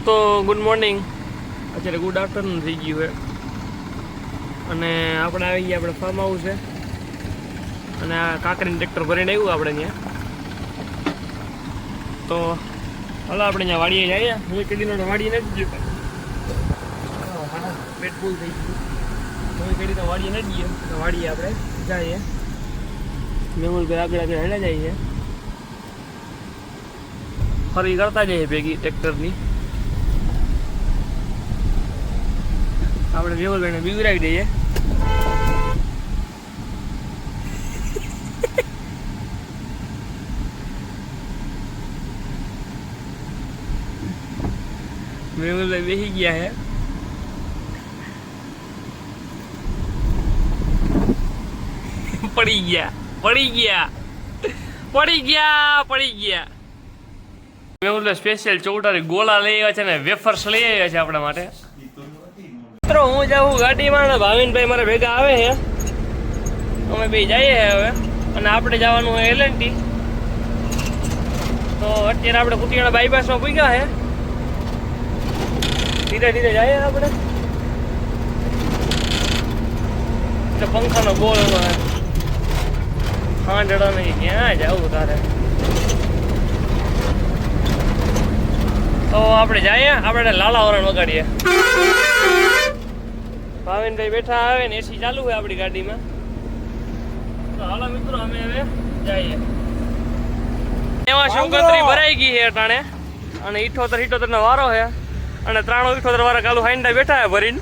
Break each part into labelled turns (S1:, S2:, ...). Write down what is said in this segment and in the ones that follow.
S1: દોસ્તો good morning, અત્યારે good afternoon થઈ ગયું છે અને આપણે આવી ગયા આપણે ફાર્મ હાઉસ છે અને આ કાંકરીનું ટ્રેક્ટર ભરીને આવ્યું આપણે ત્યાં. તો હાલો આપણે ત્યાં વાડીએ જઈએ. હું કડીનો વાડીએ નથી ગયો, પેટ ફૂલ થઈ ગયું. હું કડીનો વાડીએ નથી ગયો તો વાડીએ આપણે જઈએ. મેમુલભાઈ આગળ આગળ હેડા જાય છે, ફરી કરતા જઈએ ભેગી ટ્રેક્ટરની. આપણે મેમુલભાઈને બીવરાવી દઈએ. મેમુલભાઈ બેસી ગયા હે. પડી ગયા. મેમુલભાઈ સ્પેશિયલ ચૌટારી ગોળા લઈ આવ્યા છે ને વેફર્સ લઈ આવ્યા છે આપણા માટે. મિત્રો હું જાઉં ગાડીમાં ને ભાવિનભાઈ મારા ભેગા આવે છે, અમે બે જઈએ હવે. અને આપણે જવાનું હોય L&T. તો અત્યારે આપણે કુટિયાણા બાયપાસમાં પૂગ્યા છે. ધીરે ધીરે જઈએ આપણે. પંખાનો બોલ હા જડો નહીં, ક્યાં જવું તારે? તો આપણે જઈએ, આપણે લાલા હોરણ વગાડીએ. ભાવિનભાઈ બેઠા આવે ને એસી ચાલુ હોય આપણી ગાડીમાં. તો હાલો મિત્રો અમે હવે જઈએ. એમાં શોકંતરી ભરાઈ ગઈ છે અટાણે અને 78 નો વારો છે અને 78 વાળા કાલુ હાંડા બેઠા છે ભરીને.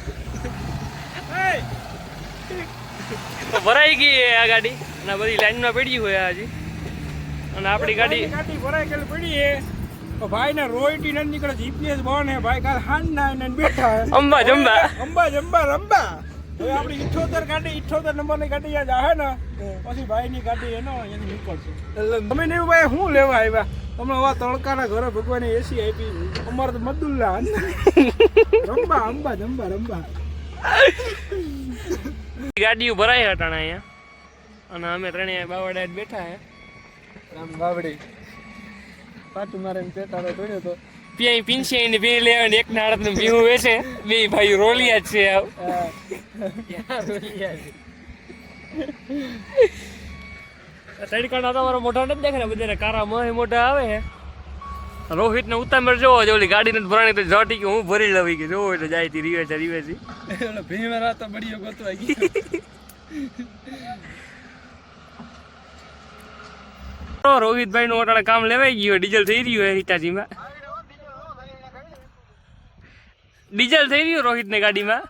S1: તો ભરાઈ ગઈ છે આ ગાડી અને બધી લાઈનમાં પડી હોય હજી. અને આપણી ગાડી
S2: ભરાઈ ગયેલી પડી છે. ભાઈ ને રોયટી નથી નીકળે, જીપીએસ બંધ હે ભાઈ. કાલ હાન ના બેઠા
S1: અંબા જંબા
S2: રંબા. હવે આપણી 78 ગાડી 78 નંબરની ગાડી યાદ આવે ને પછી ભાઈ ની ગાડી એનો અહીંયાથી નીકળશે. તમે ને ભાઈ શું લેવા આવ્યા? તમે હવે તડકાના ઘરે ભગવાને એસી આપી, અમારે તો મદુલ્લા રંબા અંબા જંબા રંબા.
S1: ગાડીઓ ભરાય હટાણા અહીંયા અને અમે ત્રણેય બાવડા બેઠા હે.
S2: રામ બાવડી પાટું મારે પેટાડો પડ્યો તો
S1: ત્યાં પીંછે ને બે લેવા ને એક નાળત નું ભીહું વેચે. બે ભાઈ રોલિયા જ છે. આવ તડકાના તમારો મોઢા નથી દેખાય, બધા કારા મોહે મોઢા આવે છે. રોહિત ને ઉતામર જોવો છે, ઓલી ગાડી નથી ભરાણી તો જોટી કે હું ભરી લવી કે જોવો એટલે જાય રીવેસી
S2: ભીમે રાતો બળીઓ ગોતવા ગયો.
S1: રોહિતભાઈ નું ઓટાણે કામ લેવાઈ ગયું, ડીઝલ થઈ રહ્યું હોય હિટાચીમાં. ડીઝલ થઈ રહ્યું રોહિત ને ગાડીમાં.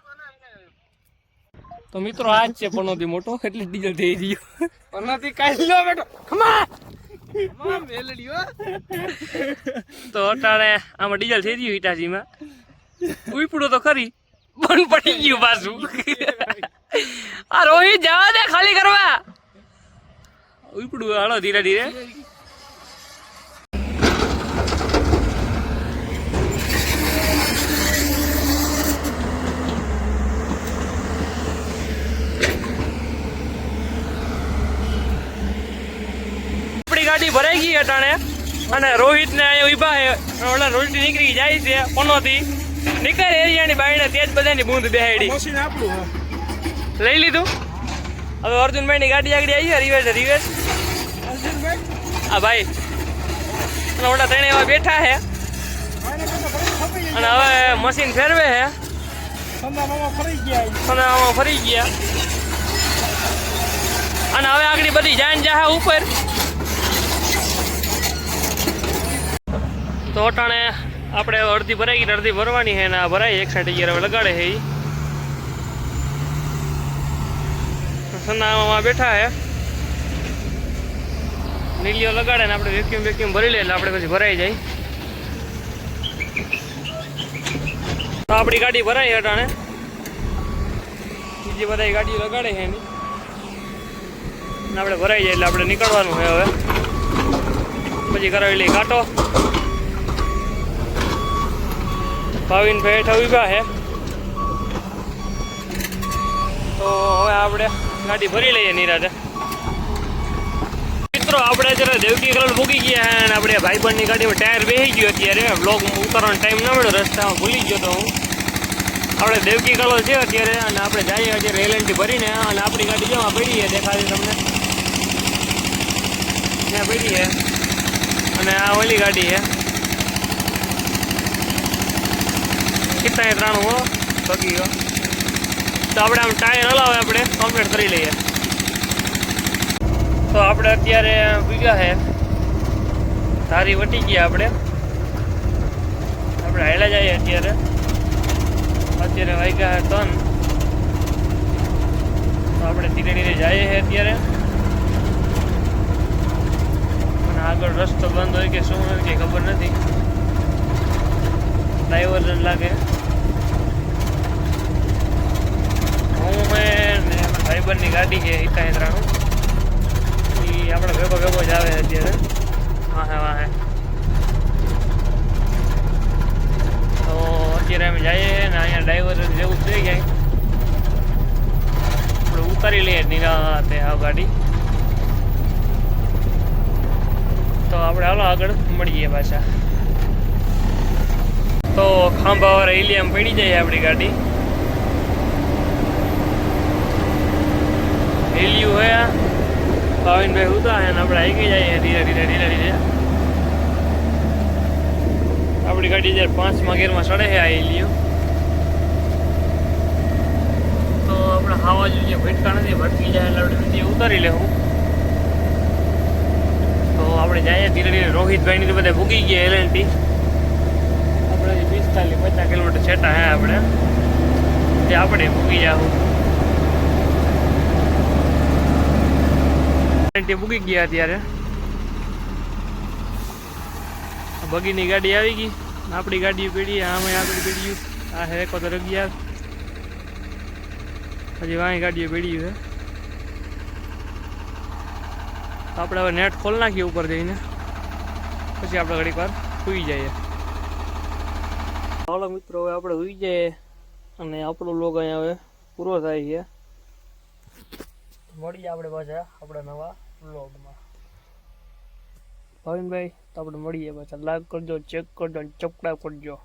S1: તો મિત્રો આ જ છે પનોતી મોટો એટલે ડીઝલ થઈ રહ્યું.
S2: પનોતી કાઈ લો બેટો ખમા
S1: તો અટાણે આમાં ડીઝલ થઈ રહ્યું હિટાચીમાં. ઉપડું તો ખરી, બંધ પડી ગયું પાછું. આ રોહિત જવા દે ખાલી કરવા. ઉપડું હાલો ધીરે ધીરે. આપણી ગાડી ભરાઈ ગઈ અટાણે અને રોહિત ને અહીંયા ઉભા છે. ઓલા રોલટી નીકળી જાય છે પનોતી નીકળે એરિયાની બાઈને તેજ બધાની બૂંદ બેહાડી લઈ લીધું. હવે અર્જુનભાઈ ની ગાડી આગળ આવી છે રિવેશ. હા ભાઈ અને ઓલા ત્રણે એવા બેઠા છે અને હવે મશીન ફેરવે છે. સંદામાં ફરી ગયા અને હવે આગળ બધી જાન જાહે ઉપર. તો અટાણે આપણે અડધી ભરાઈ ગઈ, અડધી ભરવાની છે ને આ ભરાઈ એક સાઈડ હવે લગાડે છે. સંદામાં બેઠા છે, નીલીઓ લગાડે ને આપણે વેક્યુમ ભરી લે એટલે આપણે પછી ભરાઈ જાય. તો આપણી ગાડી ભરાઈ અટાણે, બીજી બધા ગાડીઓ લગાડે છે એની ને આપણે ભરાઈ જાય એટલે આપણે નીકળવાનું છે હવે. પછી કરાવી લઈ કાંટો. ભાવિનભાઈ હેઠા ઉભા છે તો હવે આપણે ગાડી ભરી લઈએ નિરાતે. મિત્રો આપણે અત્યારે દેવકી કલર મૂકી ગયા છે અને આપણે ભાઈબંધની ગાડીમાં ટાયર બેસી ગયો અત્યારે બ્લોગ ઉતારવાનો ટાઈમ ના મળ્યો રસ્તામાં ભૂલી ગયો તો હું આપણે દેવકી કલર છે અત્યારે અને આપણે જઈએ અત્યારે એલએનટી ભરીને અને આપણી ગાડી જો પડી છે દેખાડી તમને ત્યાં પડી છે અને આ ઓલી ગાડી છે 93 હો બાકી ગયો તો આપણે આમ ટાયર હલાવે આપણે કમ્પ્લીટ કરી લઈએ તો આપણે અત્યારે બીજા છે ધારી વટી ગયા આપણે હાલ્યા જઈએ અત્યારે વાગ્યા છે 3 તો આપણે ધીરે ધીરે જઈએ છીએ અત્યારે અને આગળ રસ્તો બંધ હોય કે શું હોય કે ખબર નથી ડાયવર્ઝન લાગે હું મેં ભાઈબંધની ગાડી છે 93 આપણે ભેગો જ આવે અત્યારે વાહે તો અત્યારે અમે જઈએ ને અહીંયા ડ્રાઈવર જેવું થઈ જાય આપણે ઉતારી લઈએ નિરાતે આ ગાડી તો આપણે હાલો આગળ મળીએ પાછા તો ખાંભાવાળા એલિયામ પડી જાય આપણી ગાડી એલિયું હે ભાવિનભાઈ ઉતા હે ને આપણે આવી જઈએ ધીરે ધીરે આપણી ગાડી જ્યારે 5મા ગેરમાં ચડે છે આ એલિયો તો આપણે હવા જોઈએ ભટકા નથી ભટકી જાય એટલે આપણે નીચે ઉતારી લેવું તો આપણે જઈએ ધીરે ધીરે રોહિતભાઈની તો બધા ભૂગી ગયા એલએનટી આપણે 45-50 કિલોમીટર છેટા હે આપણે તે આપણે ભૂગી જાવ ભૂગી ગયા અત્યારે બગીની ગાડી આવી ગઈ આપણી ગાડી પડી આમે આપણી પડી આ હે 11 હજી વાંહી ગાડીઓ પડી છે આપણે હવે નેટ ખોલી નાખીએ ઉપર જઈને પછી આપણે ઘડીક વાર સૂઈ જઈએ ચાલો મિત્રો હવે આપણે સૂઈ જઈએ અને આપણો લોગ અહીંયા હવે પૂરો થાય છે મળીએ આપણે પાછા આપણા નવા વ્લોગમાં ભાવિનભાઈ તો આપણે મળીએ પાછા લાઈક કરજો ચેક કરજો અને સબસ્ક્રાઈબ કરજો